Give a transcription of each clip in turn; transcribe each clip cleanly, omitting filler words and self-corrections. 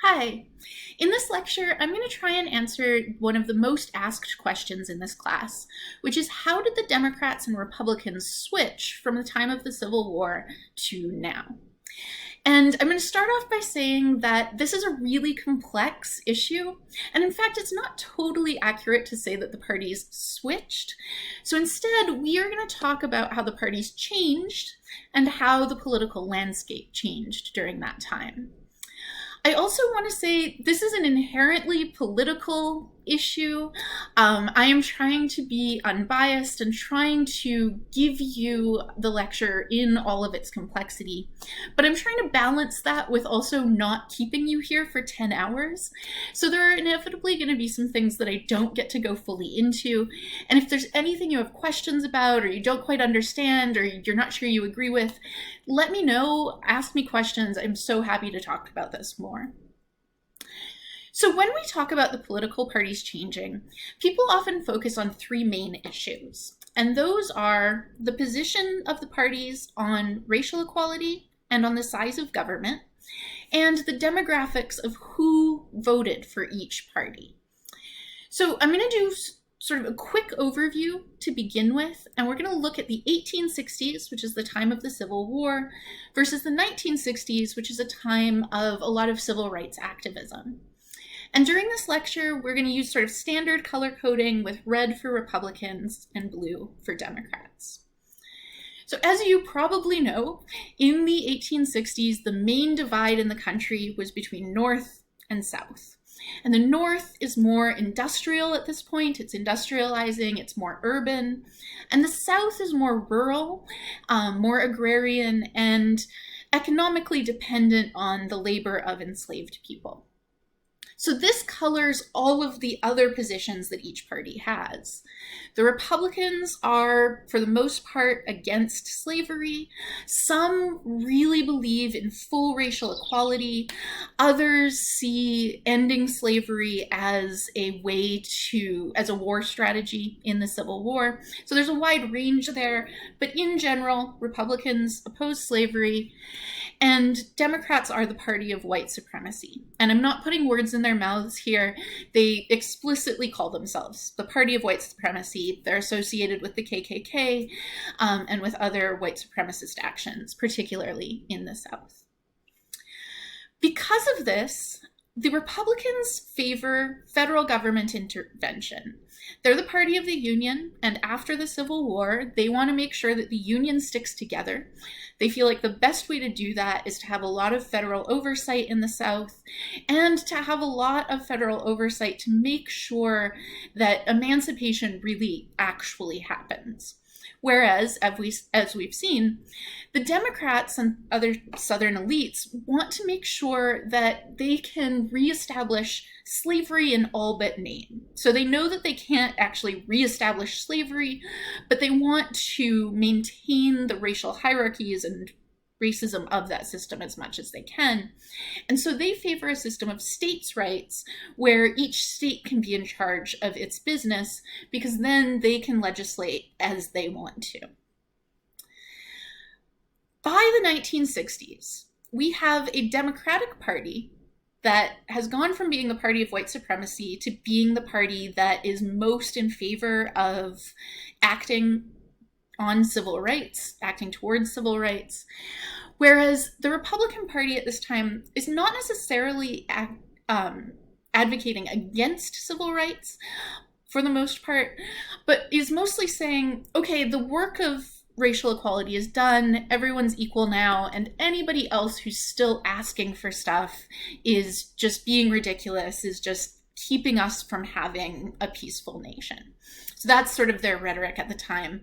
Hi. In this lecture, I'm going to try and answer one of the most asked questions in this class, which is how did the Democrats and Republicans switch from the time of the Civil War to now? And I'm going to start off by saying that this is a really complex issue, and in fact, it's not totally accurate to say that the parties switched. So instead, we are going to talk about how the parties changed and how the political landscape changed during that time. I also want to say this is an inherently political issue. I am trying to be unbiased and trying to give you the lecture in all of its complexity, but I'm trying to balance that with also not keeping you here for 10 hours. So there are inevitably going to be some things that I don't get to go fully into, and if there's anything you have questions about or you don't quite understand or you're not sure you agree with, let me know, ask me questions. I'm so happy to talk about this more. So when we talk about the political parties changing, people often focus on three main issues, and those are the position of the parties on racial equality and on the size of government, and the demographics of who voted for each party. So I'm going to do sort of a quick overview to begin with, and we're going to look at the 1860s, which is the time of the Civil War, versus the 1960s, which is a time of a lot of civil rights activism. And during this lecture, we're going to use sort of standard color coding with red for Republicans and blue for Democrats. So as you probably know, in the 1860s, the main divide in the country was between North and South. And the North is more industrial at this point. It's industrializing, it's more urban. And the South is more rural, more agrarian, and economically dependent on the labor of enslaved people. So this colors all of the other positions that each party has. The Republicans are, for the most part, against slavery. Some really believe in full racial equality. Others see ending slavery as a way as a war strategy in the Civil War. So there's a wide range there, but in general, Republicans oppose slavery, and Democrats are the party of white supremacy. And I'm not putting words in their mouths here. They explicitly call themselves the party of white supremacy. They're associated with the KKK and with other white supremacist actions, particularly in the South. Because of this, the Republicans favor federal government intervention. They're the party of the Union, and after the Civil War, they want to make sure that the Union sticks together. They feel like the best way to do that is to have a lot of federal oversight in the South and to have a lot of federal oversight to make sure that emancipation really actually happens. Whereas, as we've seen, the Democrats and other Southern elites want to make sure that they can reestablish slavery in all but name. So they know that they can't actually reestablish slavery, but they want to maintain the racial hierarchies and racism of that system as much as they can. And so they favor a system of states' rights where each state can be in charge of its business because then they can legislate as they want to. By the 1960s, we have a Democratic Party that has gone from being the party of white supremacy to being the party that is most in favor of acting on civil rights, acting towards civil rights, whereas the Republican Party at this time is not necessarily advocating against civil rights for the most part, but is mostly saying, okay, the work of racial equality is done, everyone's equal now, and anybody else who's still asking for stuff is just being ridiculous, is just keeping us from having a peaceful nation. So that's sort of their rhetoric at the time.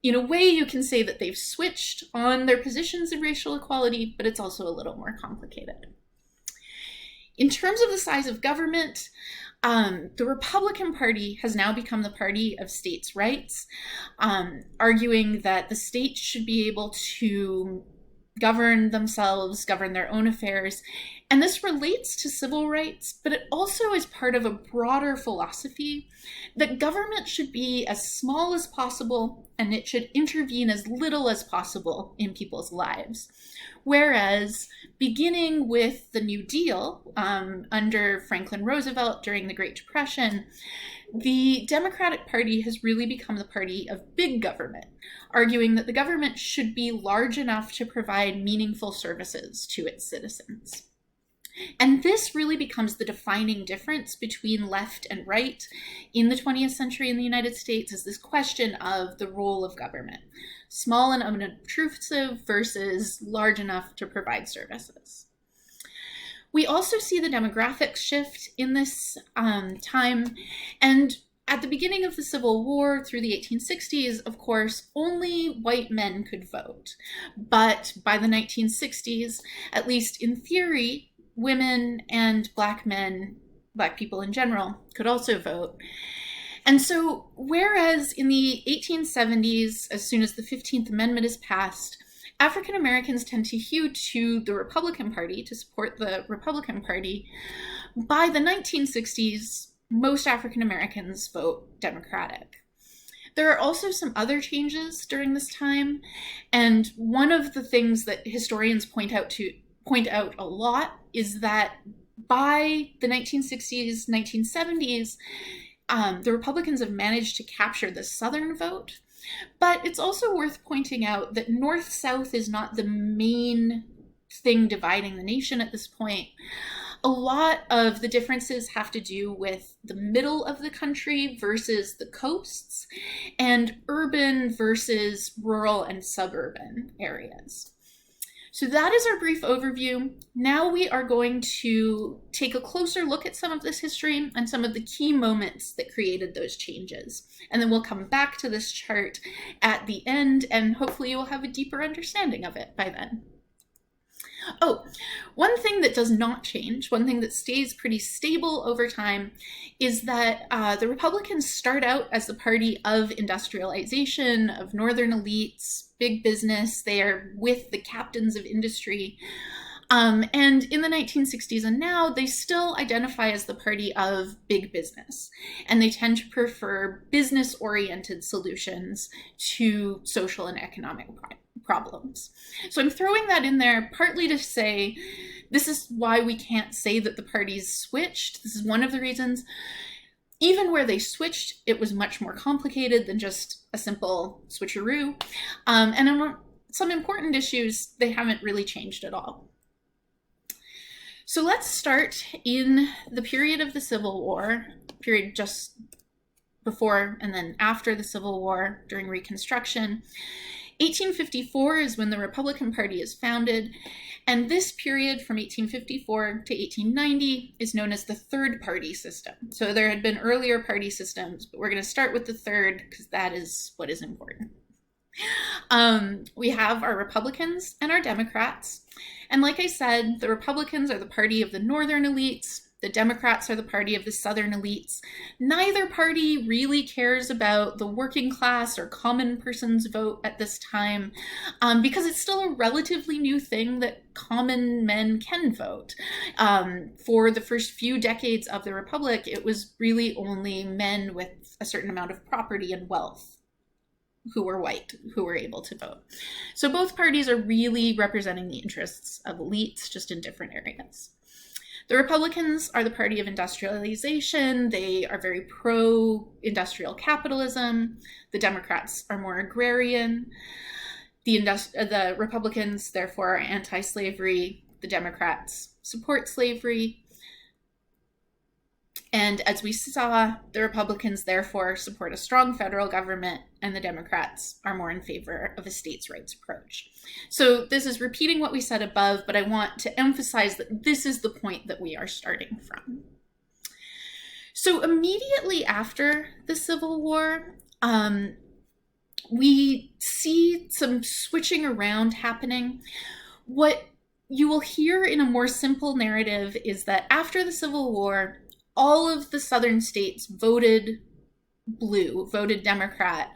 In a way, you can say that they've switched on their positions in racial equality, but it's also a little more complicated. In terms of the size of government, the Republican Party has now become the party of states' rights, arguing that the states should be able to govern themselves, govern their own affairs, And this relates to civil rights, but it also is part of a broader philosophy that government should be as small as possible and it should intervene as little as possible in people's lives. Whereas beginning with the New Deal under Franklin Roosevelt during the Great Depression, the Democratic Party has really become the party of big government, arguing that the government should be large enough to provide meaningful services to its citizens. And this really becomes the defining difference between left and right in the 20th century in the United States, is this question of the role of government, small and unobtrusive versus large enough to provide services. We also see the demographics shift in this time, and at the beginning of the Civil War through the 1860s, of course, only white men could vote. But by the 1960s, at least in theory, women and Black men, Black people in general, could also vote. And so, whereas in the 1870s, as soon as the 15th Amendment is passed, African Americans tend to hew to the Republican Party, to support the Republican Party, by the 1960s, most African Americans vote Democratic. There are also some other changes during this time, and one of the things that historians point out a lot is that by the 1960s, 1970s, the Republicans have managed to capture the Southern vote. But it's also worth pointing out that North-South is not the main thing dividing the nation at this point. A lot of the differences have to do with the middle of the country versus the coasts, and urban versus rural and suburban areas. So that is our brief overview. Now we are going to take a closer look at some of this history and some of the key moments that created those changes. And then we'll come back to this chart at the end, and hopefully you'll have a deeper understanding of it by then. Oh, one thing that does not change, one thing that stays pretty stable over time, is that the Republicans start out as the party of industrialization, of northern elites, big business. They are with the captains of industry. And in the 1960s and now, they still identify as the party of big business. And they tend to prefer business-oriented solutions to social and economic problems. So I'm throwing that in there partly to say this is why we can't say that the parties switched. This is one of the reasons. Even where they switched, it was much more complicated than just a simple switcheroo. And on some important issues, they haven't really changed at all. So let's start in the period of the Civil War, period just before and then after the Civil War during Reconstruction. 1854 is when the Republican Party is founded, and this period from 1854 to 1890 is known as the third party system. So there had been earlier party systems, but we're going to start with the third because that is what is important. We have our Republicans and our Democrats, and like I said, the Republicans are the party of the northern elites. The Democrats are the party of the southern elites. Neither party really cares about the working class or common person's vote at this time, because it's still a relatively new thing that common men can vote. For the first few decades of the Republic, it was really only men with a certain amount of property and wealth who were white, who were able to vote. So both parties are really representing the interests of elites, just in different areas. The Republicans are the party of industrialization. They are very pro-industrial capitalism. The Democrats are more agrarian. The Republicans, therefore, are anti-slavery. The Democrats support slavery. And as we saw, the Republicans, therefore, support a strong federal government, and the Democrats are more in favor of a states' rights approach. So this is repeating what we said above, but I want to emphasize that this is the point that we are starting from. So immediately after the Civil War, we see some switching around happening. What you will hear in a more simple narrative is that after the Civil War, all of the southern states voted blue, voted Democrat,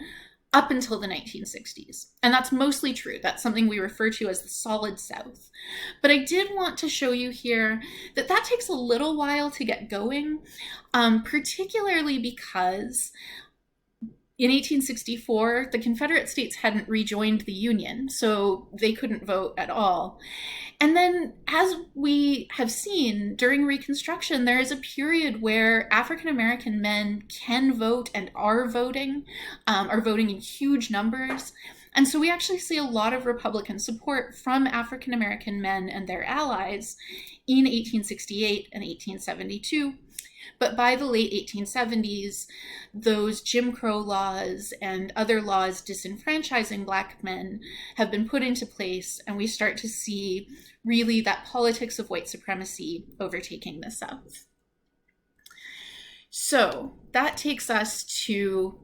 up until the 1960s. And that's mostly true. That's something we refer to as the Solid South. But I did want to show you here that that takes a little while to get going, particularly because in 1864, the Confederate States hadn't rejoined the Union, so they couldn't vote at all. And then, as we have seen during Reconstruction, there is a period where African American men can vote and are voting in huge numbers. And so we actually see a lot of Republican support from African American men and their allies in 1868 and 1872. But by the late 1870s, those Jim Crow laws and other laws disenfranchising Black men have been put into place, and we start to see really that politics of white supremacy overtaking the South. So that takes us to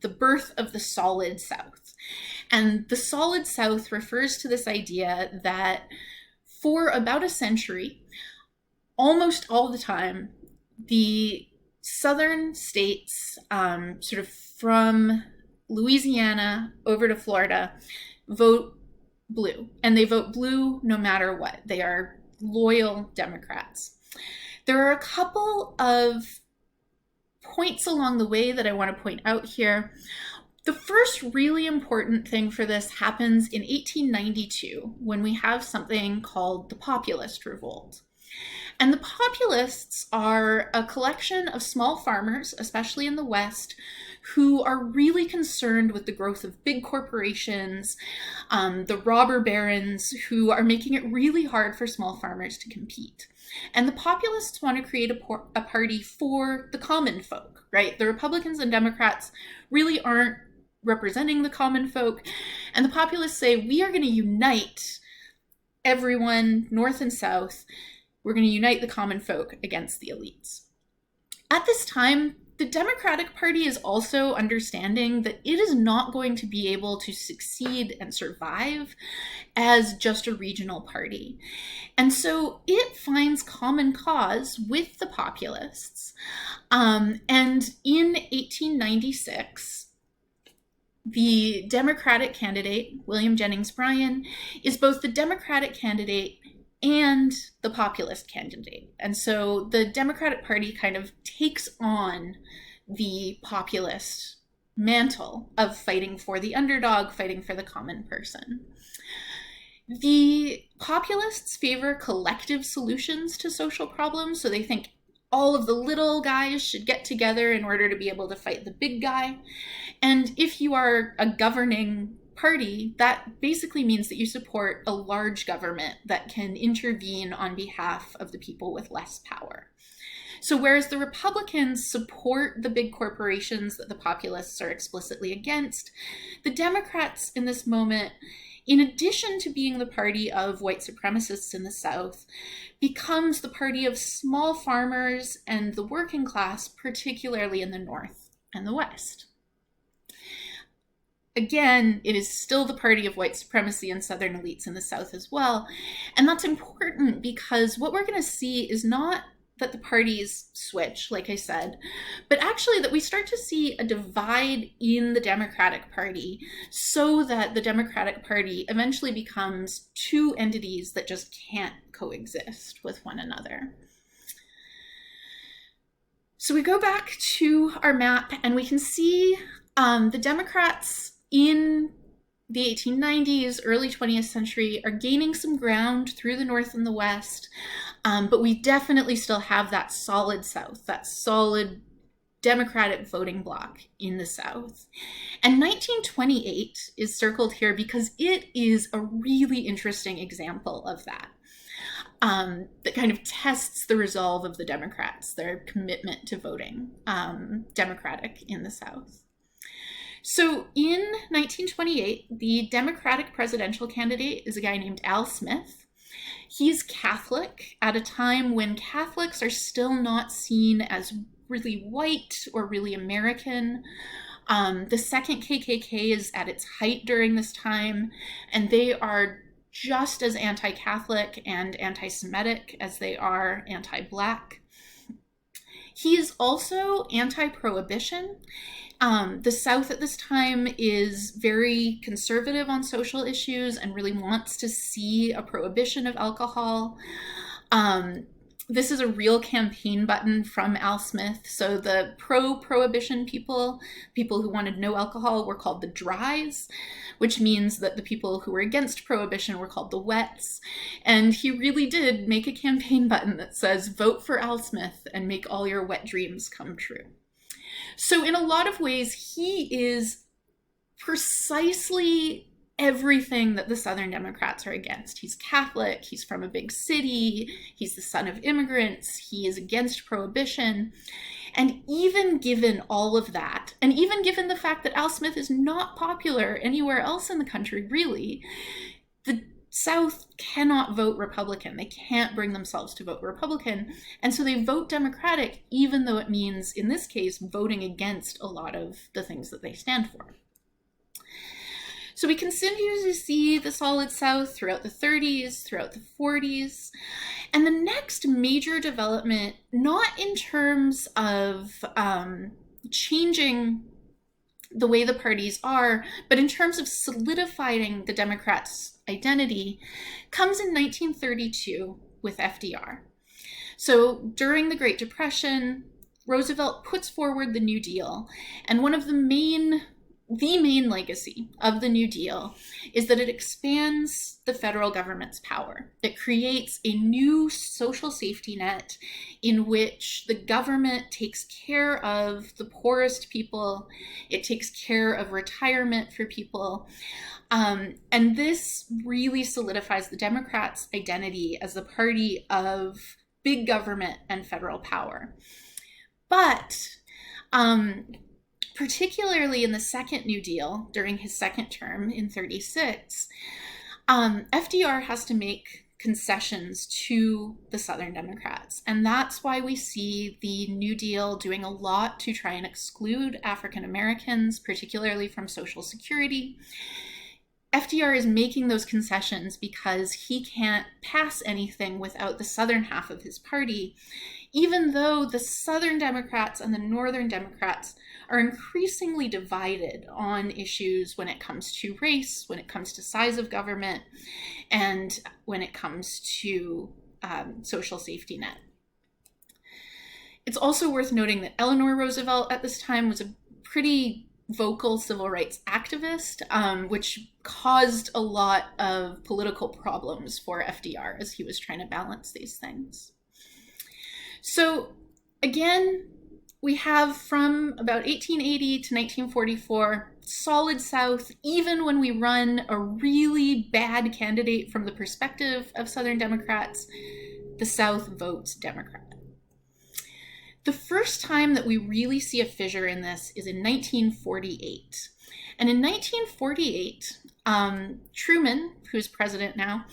the birth of the Solid South. And the Solid South refers to this idea that for about a century, almost all the time, the southern states, sort of from Louisiana over to Florida, vote blue. And they vote blue no matter what. They are loyal Democrats. There are a couple of points along the way that I want to point out here. The first really important thing for this happens in 1892, when we have something called the Populist Revolt. And the Populists are a collection of small farmers, especially in the West, who are really concerned with the growth of big corporations, the robber barons who are making it really hard for small farmers to compete. And the Populists want to create a party for the common folk, right? The Republicans and Democrats really aren't representing the common folk. And the Populists say, we are going to unite everyone, North and South. We're going to unite the common folk against the elites. At this time, the Democratic Party is also understanding that it is not going to be able to succeed and survive as just a regional party. And so it finds common cause with the Populists. And in 1896, the Democratic candidate, William Jennings Bryan, is both the Democratic candidate and the populist candidate. And so the Democratic Party kind of takes on the populist mantle of fighting for the underdog, fighting for the common person. The populists favor collective solutions to social problems, so they think all of the little guys should get together in order to be able to fight the big guy. And if you are a governing party, that basically means that you support a large government that can intervene on behalf of the people with less power. So whereas the Republicans support the big corporations that the populists are explicitly against, the Democrats in this moment, in addition to being the party of white supremacists in the South, becomes the party of small farmers and the working class, particularly in the North and the West. Again, it is still the party of white supremacy and Southern elites in the South as well. And that's important because what we're going to see is not that the parties switch, like I said, but actually that we start to see a divide in the Democratic Party so that the Democratic Party eventually becomes two entities that just can't coexist with one another. So we go back to our map and we can see the Democrats in the 1890s, early 20th century are gaining some ground through the North and the West, but we definitely still have that solid South, that solid Democratic voting bloc in the South. And 1928 is circled here because it is a really interesting example of that. That kind of tests the resolve of the Democrats, their commitment to voting Democratic in the South. So in 1928, the Democratic presidential candidate is a guy named Al Smith. He's Catholic at a time when Catholics are still not seen as really white or really American. The second KKK is at its height during this time, and they are just as anti-Catholic and anti-Semitic as they are anti-Black. He is also anti-prohibition. The South at this time is very conservative on social issues and really wants to see a prohibition of alcohol. This is a real campaign button from Al Smith. So the pro-prohibition people who wanted no alcohol, were called the Dries, which means that the people who were against prohibition were called the Wets. And he really did make a campaign button that says, vote for Al Smith and make all your wet dreams come true. So in a lot of ways, he is precisely everything that the Southern Democrats are against. He's Catholic, he's from a big city, he's the son of immigrants, he is against prohibition. And even given all of that, and even given the fact that Al Smith is not popular anywhere else in the country, really, the South cannot vote Republican. They can't bring themselves to vote Republican. And so they vote Democratic, even though it means, in this case, voting against a lot of the things that they stand for. So we continue to see the Solid South throughout the 30s, throughout the 40s. And the next major development, not in terms of changing the way the parties are, but in terms of solidifying the Democrats' identity, comes in 1932 with FDR. So during the Great Depression, Roosevelt puts forward the New Deal, and one of the main legacy of the New Deal is that it expands the federal government's power. It creates a new social safety net in which the government takes care of the poorest people. It takes care of retirement for people. And this really solidifies the Democrats' identity as the party of big government and federal power. But particularly in the second New Deal, during his second term in 36, FDR has to make concessions to the Southern Democrats. And that's why we see the New Deal doing a lot to try and exclude African Americans, particularly from Social Security. FDR is making those concessions because he can't pass anything without the Southern half of his party, even though the Southern Democrats and the Northern Democrats are increasingly divided on issues when it comes to race, when it comes to size of government, and when it comes to social safety net. It's also worth noting that Eleanor Roosevelt at this time was a pretty vocal civil rights activist, which caused a lot of political problems for FDR as he was trying to balance these things. So again, we have from about 1880 to 1944, Solid South. Even when we run a really bad candidate from the perspective of Southern Democrats, the South votes Democrat. The first time that we really see a fissure in this is in 1948. And in 1948, Truman, who's president now,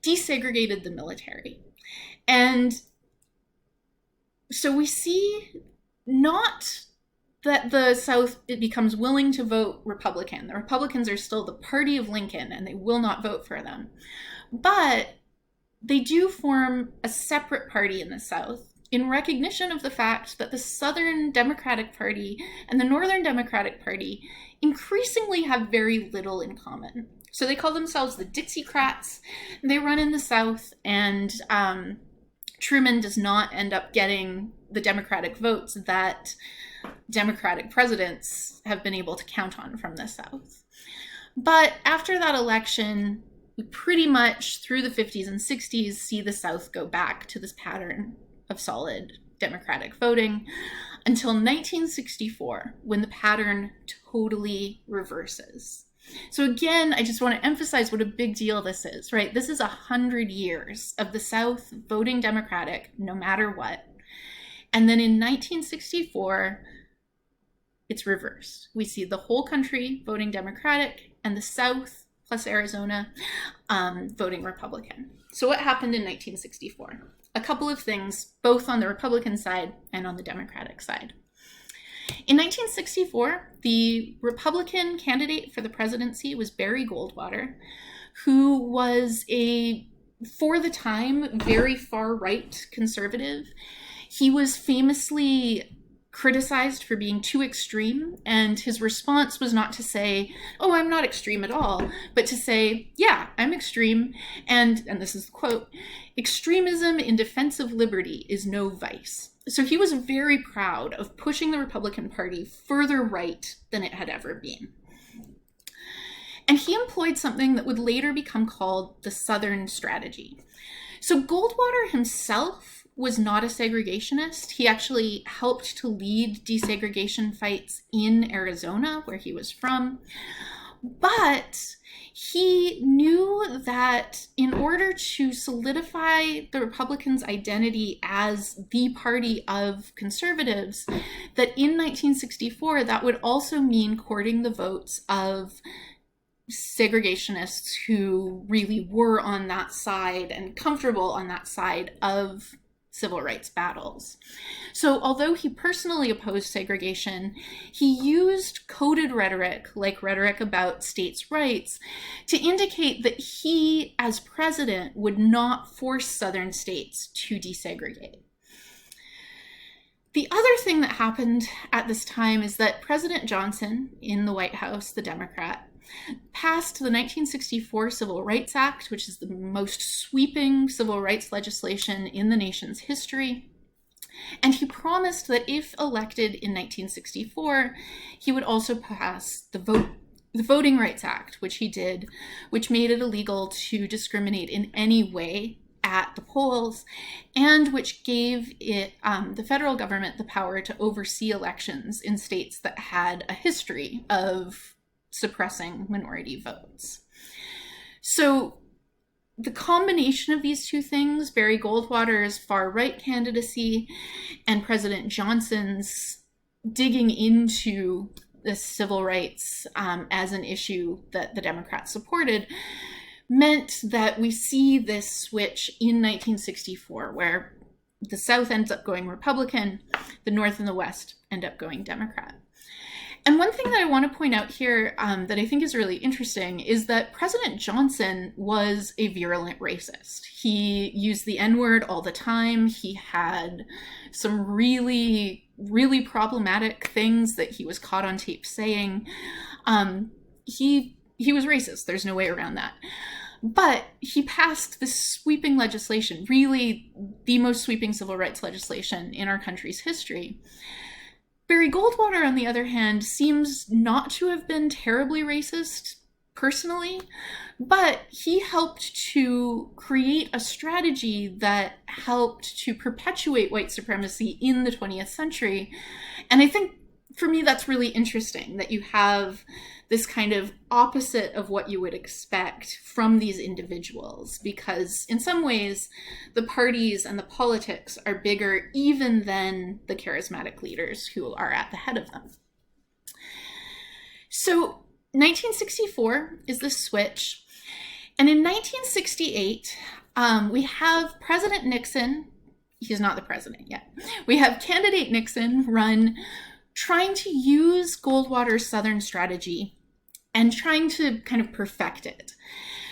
desegregated the military. And so we see not that the South becomes willing to vote Republican. The Republicans are still the party of Lincoln, and they will not vote for them. But they do form a separate party in the South in recognition of the fact that the Southern Democratic Party and the Northern Democratic Party increasingly have very little in common. So they call themselves the Dixiecrats. They run in the South, and Truman does not end up getting the Democratic votes that Democratic presidents have been able to count on from the South. But after that election, we pretty much through the 50s and 60s see the South go back to this pattern of solid Democratic voting until 1964, when the pattern totally reverses. So again, I just want to emphasize what a big deal this is, right? This is 100 years of the South voting Democratic no matter what. And then in 1964, it's reversed. We see the whole country voting Democratic and the South plus Arizona voting Republican. So what happened in 1964? A couple of things, both on the Republican side and on the Democratic side. In 1964, the Republican candidate for the presidency was Barry Goldwater, who was a, for the time, very far-right conservative. He was famously criticized for being too extreme, and his response was not to say, oh, I'm not extreme at all, but to say, yeah, I'm extreme, and this is the quote, extremism in defense of liberty is no vice. So he was very proud of pushing the Republican Party further right than it had ever been. And he employed something that would later become called the Southern Strategy. So Goldwater himself was not a segregationist. He actually helped to lead desegregation fights in Arizona, where he was from. But he knew that in order to solidify the Republicans' identity as the party of conservatives, that in 1964, that would also mean courting the votes of segregationists who really were on that side and comfortable on that side of civil rights battles. So although he personally opposed segregation, he used coded rhetoric, like rhetoric about states' rights, to indicate that he, as president, would not force Southern states to desegregate. The other thing that happened at this time is that President Johnson, in the White House, the Democrat, passed the 1964 Civil Rights Act, which is the most sweeping civil rights legislation in the nation's history. And he promised that if elected in 1964, he would also pass the Voting Rights Act, which he did, which made it illegal to discriminate in any way at the polls, and which gave it the federal government the power to oversee elections in states that had a history of suppressing minority votes. So the combination of these two things, Barry Goldwater's far-right candidacy and President Johnson's digging into the civil rights as an issue that the Democrats supported, meant that we see this switch in 1964, where the South ends up going Republican, the North and the West end up going Democrat. And one thing that I want to point out here that I think is really interesting is that President Johnson was a virulent racist. He used the N-word all the time. He had some really, really problematic things that he was caught on tape saying. He was racist. There's no way around that. But he passed this sweeping legislation, really the most sweeping civil rights legislation in our country's history. Barry Goldwater, on the other hand, seems not to have been terribly racist personally, but he helped to create a strategy that helped to perpetuate white supremacy in the 20th century. And I think, for me, that's really interesting, that you have this kind of opposite of what you would expect from these individuals, because in some ways, the parties and the politics are bigger even than the charismatic leaders who are at the head of them. So 1964 is the switch. And in 1968, we have President Nixon. He's not the president yet. We have candidate Nixon run trying to use Goldwater's Southern strategy and trying to kind of perfect it.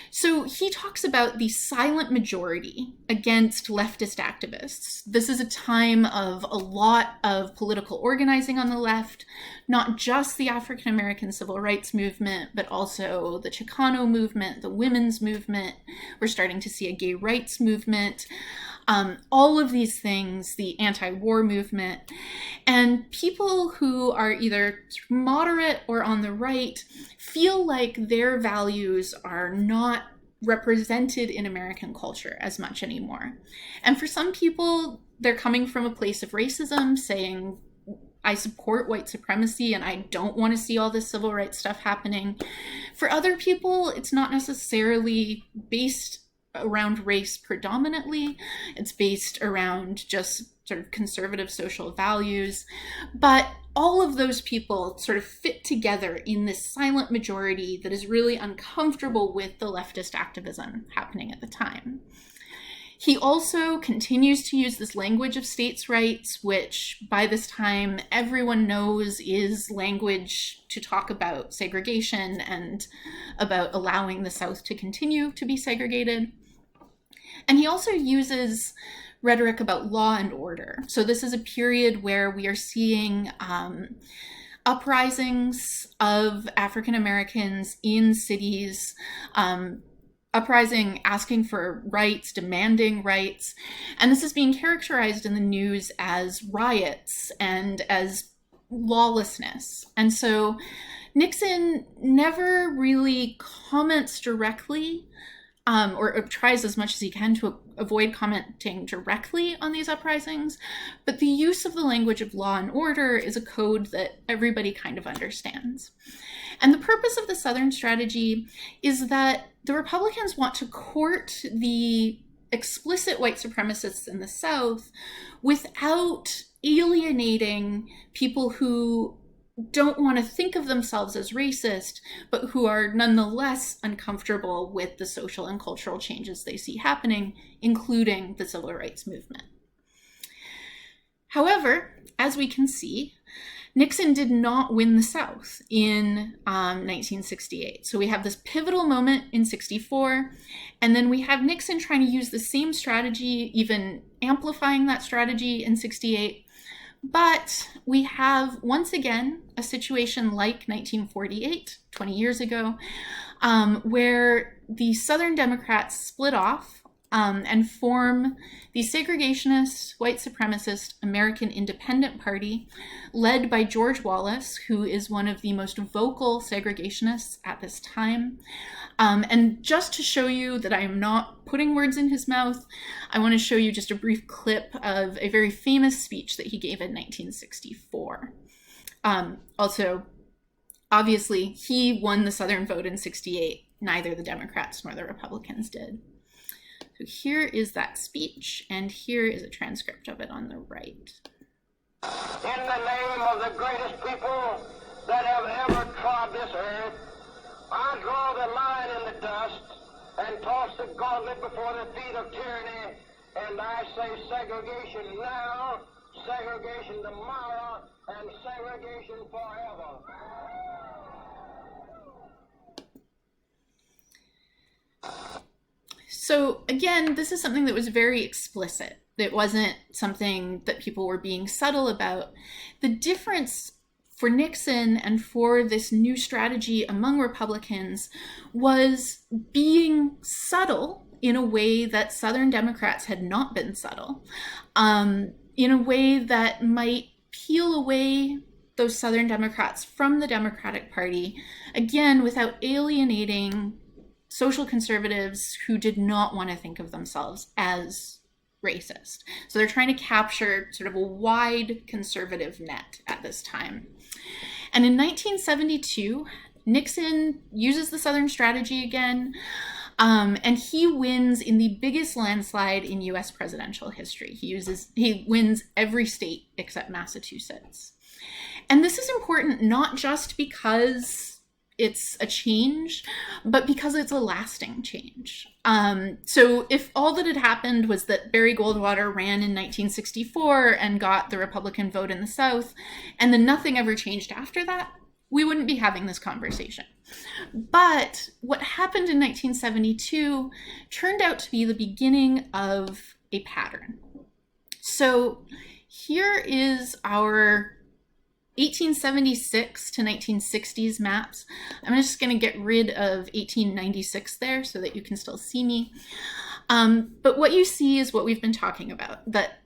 So he talks about the silent majority against leftist activists. This is a time of a lot of political organizing on the left, not just the African American civil rights movement, but also the Chicano movement, the women's movement. We're starting to see a gay rights movement. All of these things, the anti-war movement, and people who are either moderate or on the right feel like their values are not represented in American culture as much anymore. And for some people, they're coming from a place of racism, saying, I support white supremacy and I don't want to see all this civil rights stuff happening. For other people, it's not necessarily based around race predominantly. It's based around just sort of conservative social values. But all of those people sort of fit together in this silent majority that is really uncomfortable with the leftist activism happening at the time. He also continues to use this language of states' rights, which by this time everyone knows is language to talk about segregation and about allowing the South to continue to be segregated. And he also uses rhetoric about law and order. So this is a period where we are seeing uprisings of African Americans in cities, uprising asking for rights, demanding rights. And this is being characterized in the news as riots and as lawlessness. And so Nixon never really comments directly or tries as much as he can to avoid commenting directly on these uprisings, but the use of the language of law and order is a code that everybody kind of understands. And the purpose of the Southern strategy is that the Republicans want to court the explicit white supremacists in the South without alienating people who don't want to think of themselves as racist, but who are nonetheless uncomfortable with the social and cultural changes they see happening, including the civil rights movement. However, as we can see, Nixon did not win the South in 1968. So we have this pivotal moment in 64, and then we have Nixon trying to use the same strategy, even amplifying that strategy in 68. But we have, once again, a situation like 1948, 20 years ago, where the Southern Democrats split off and form the segregationist, white supremacist American Independent Party, led by George Wallace, who is one of the most vocal segregationists at this time. And just to show you that I am not putting words in his mouth, I want to show you just a brief clip of a very famous speech that he gave in 1964. Also, obviously, he won the Southern vote in 68. Neither the Democrats nor the Republicans did. So here is that speech, and here is a transcript of it on the right. In the name of the greatest people that have ever trod this earth, I draw the line in the dust and toss the gauntlet before the feet of tyranny, and I say segregation now, segregation tomorrow, and segregation forever. So again, this is something that was very explicit. It wasn't something that people were being subtle about. The difference for Nixon and for this new strategy among Republicans was being subtle in a way that Southern Democrats had not been subtle, in a way that might peel away those Southern Democrats from the Democratic Party, again, without alienating social conservatives who did not want to think of themselves as racist. So they're trying to capture sort of a wide conservative net at this time. And in 1972, Nixon uses the Southern strategy again, and he wins in the biggest landslide in US presidential history. He wins every state except Massachusetts. And this is important not just because it's a change, but because it's a lasting change. So if all that had happened was that Barry Goldwater ran in 1964 and got the Republican vote in the South, and then nothing ever changed after that, we wouldn't be having this conversation. But what happened in 1972 turned out to be the beginning of a pattern. So here is our 1876 to 1960s maps. I'm just going to get rid of 1896 there so that you can still see me. But what you see is what we've been talking about, that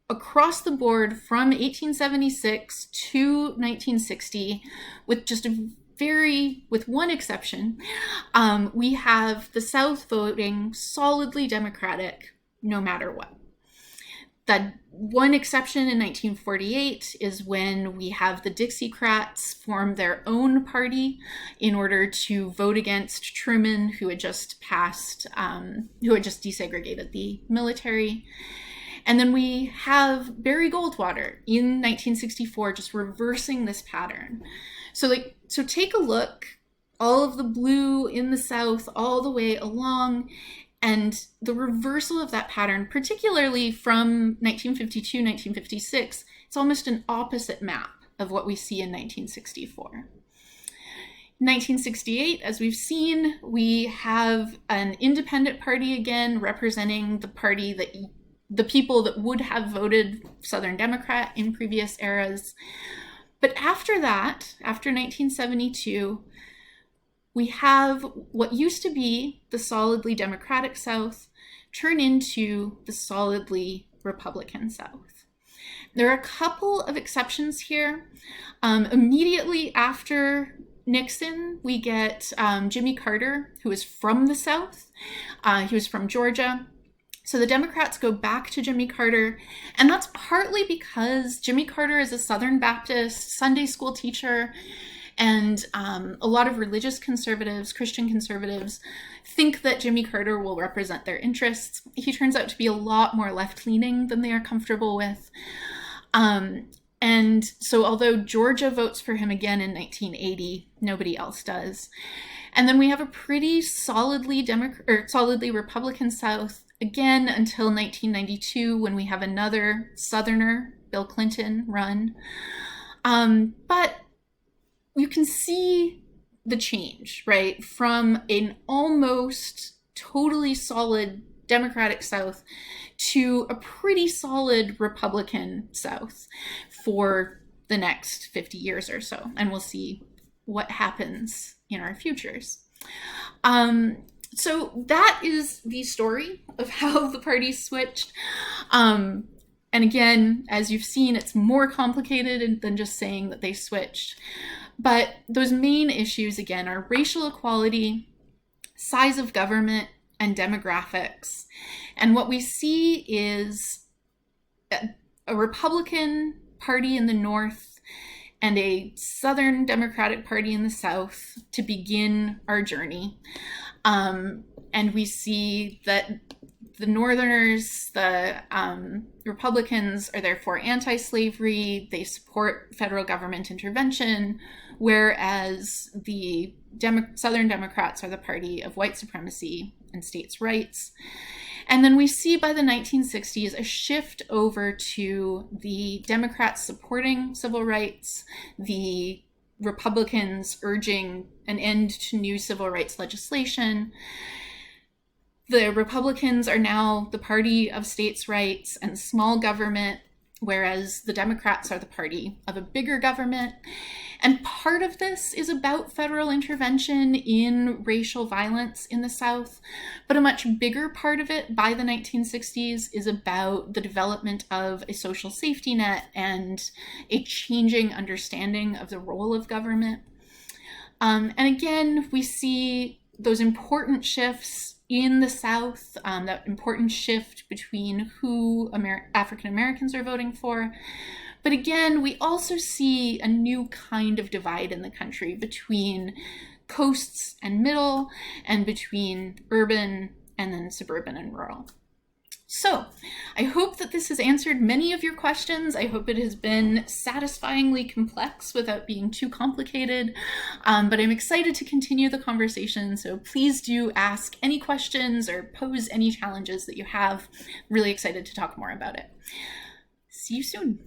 across the board from 1876 to 1960, with just with one exception, we have the South voting solidly Democratic no matter what. That one exception in 1948 is when we have the Dixiecrats form their own party in order to vote against Truman, who had just desegregated the military. And then we have Barry Goldwater in 1964 just reversing this pattern. So take a look, all of the blue in the South all the way along, and the reversal of that pattern, particularly from 1952, 1956, it's almost an opposite map of what we see in 1964. In 1968, as we've seen, we have an independent party again representing the party that the people that would have voted Southern Democrat in previous eras. But after that, after 1972, we have what used to be the solidly Democratic South turn into the solidly Republican South. There are a couple of exceptions here. Immediately after Nixon, we get Jimmy Carter, who is from the South. He was from Georgia. So the Democrats go back to Jimmy Carter, and that's partly because Jimmy Carter is a Southern Baptist Sunday school teacher, and a lot of religious conservatives, Christian conservatives, think that Jimmy Carter will represent their interests. He turns out to be a lot more left-leaning than they are comfortable with. And so although Georgia votes for him again in 1980, nobody else does. And then we have a pretty solidly Republican South again until 1992, when we have another Southerner, Bill Clinton, run. But you can see the change, right? From an almost totally solid Democratic South to a pretty solid Republican South for the next 50 years or so. And we'll see what happens in our futures. So that is the story of how the parties switched. And again, as you've seen, it's more complicated than just saying that they switched. But those main issues, again, are racial equality, size of government, and demographics. And what we see is a Republican Party in the North and a Southern Democratic Party in the South to begin our journey. And we see that the Northerners, the Republicans, are therefore anti-slavery. They support federal government intervention, whereas the Southern Democrats are the party of white supremacy and states' rights. And then we see by the 1960s a shift over to the Democrats supporting civil rights, the Republicans urging an end to new civil rights legislation. The Republicans are now the party of states' rights and small government, whereas the Democrats are the party of a bigger government. And part of this is about federal intervention in racial violence in the South, but a much bigger part of it by the 1960s is about the development of a social safety net and a changing understanding of the role of government. And again, we see those important shifts in the South, that important shift between who African Americans are voting for. But again, we also see a new kind of divide in the country between coasts and middle, and between urban and then suburban and rural. So I hope that this has answered many of your questions. I hope it has been satisfyingly complex without being too complicated, but I'm excited to continue the conversation. So please do ask any questions or pose any challenges that you have. Really excited to talk more about it. See you soon.